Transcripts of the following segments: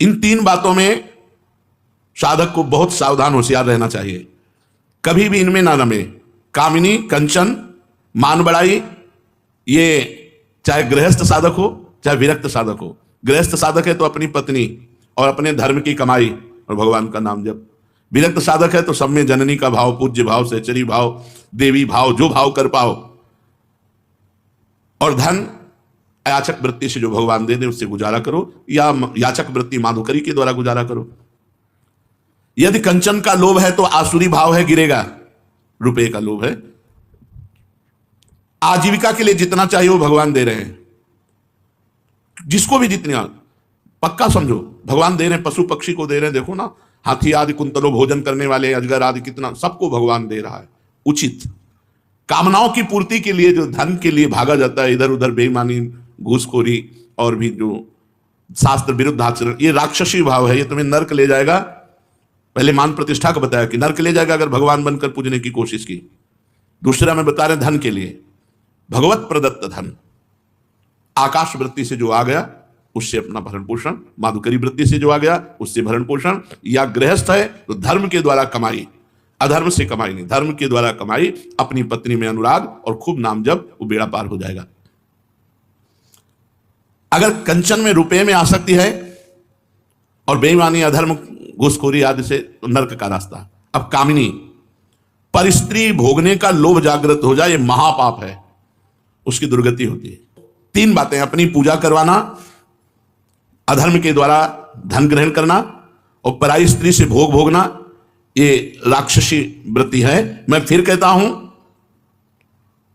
इन तीन बातों में साधक को बहुत सावधान होशियार रहना चाहिए, कभी भी इनमें ना रमे। कामिनी, कंचन, मान बढ़ाई, ये चाहे गृहस्थ साधक हो चाहे विरक्त साधक हो। गृहस्थ साधक है तो अपनी पत्नी और अपने धर्म की कमाई और भगवान का नाम जप। विरक्त साधक है तो सब में जननी का भाव, पूज्य भाव, सहचरी भाव, देवी भाव, जो भाव कर पाओ, और धन याचक वृत्ति से जो भगवान दे दे उससे गुजारा करो, या याचक वृत्ति माधुकरी के द्वारा गुजारा करो। यदि कंचन का लोभ है तो आसुरी भाव है, गिरेगा। रुपए का लोभ है, आजीविका के लिए जितना चाहिए वो भगवान दे रहे हैं, जिसको भी जितना पक्का समझो भगवान दे रहे हैं। पशु पक्षी को दे रहे हैं, देखो ना, हाथी आदि कुंतलों भोजन करने वाले, अजगर आदि, कितना सबको भगवान दे रहा है। उचित कामनाओं की पूर्ति के लिए जो धन के लिए भागा जाता है इधर उधर, बेईमानी, घूसखोरी और भी जो शास्त्र विरुद्ध आचरण, ये राक्षसी भाव है, ये तुम्हें नर्क ले जाएगा। पहले मान प्रतिष्ठा का बताया कि नर्क ले जाएगा अगर भगवान बनकर पूजने की कोशिश की। दूसरा में बता रहे धन के लिए, भगवत प्रदत्त धन, आकाश वृत्ति से जो आ गया उससे अपना भरण पोषण, माधुकरी वृत्ति से जो आ गया उससे भरण पोषण, या गृहस्थ है तो धर्म के द्वारा कमाई, अधर्म से कमाई नहीं, धर्म के द्वारा कमाई, अपनी पत्नी में अनुराग और खूब नाम जप, वो बेड़ा पार हो जाएगा। अगर कंचन में रुपए में आसक्ति है और बेईमानी, अधर्म, घूसखोरी आदि से, तो नर्क का रास्ता। अब कामिनी, पर स्त्री भोगने का लोभ जागृत हो जाए, ये महापाप है, उसकी दुर्गति होती है। तीन बातें, अपनी पूजा करवाना, अधर्म के द्वारा धन ग्रहण करना और पराई स्त्री से भोग भोगना, ये राक्षसी वृत्ति है। मैं फिर कहता हूं,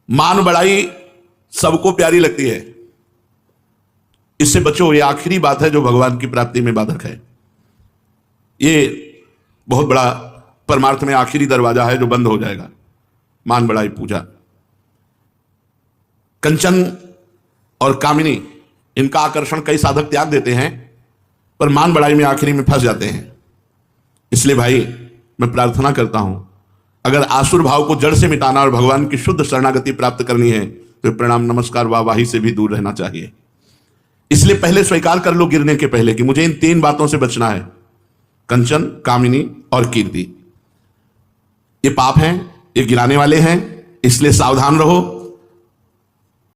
मान बढ़ाई सबको प्यारी लगती है, इससे बचो। ये आखिरी बात है जो भगवान की प्राप्ति में बाधक है। ये बहुत बड़ा परमार्थ में आखिरी दरवाजा है जो बंद हो जाएगा, मान बढ़ाई पूजा। कंचन और कामिनी, इनका आकर्षण कई साधक त्याग देते हैं, पर मान बढ़ाई में आखिरी में फंस जाते हैं। इसलिए भाई मैं प्रार्थना करता हूं, अगर आसुर भाव को जड़ से मिटाना और भगवान की शुद्ध शरणागति प्राप्त करनी है तो प्रणाम नमस्कार वाहवाही से भी दूर रहना चाहिए। इसलिए पहले स्वीकार कर लो गिरने के पहले कि मुझे इन तीन बातों से बचना है, कंचन, कामिनी और कीर्ति। ये पाप हैं, ये गिराने वाले हैं, इसलिए सावधान रहो।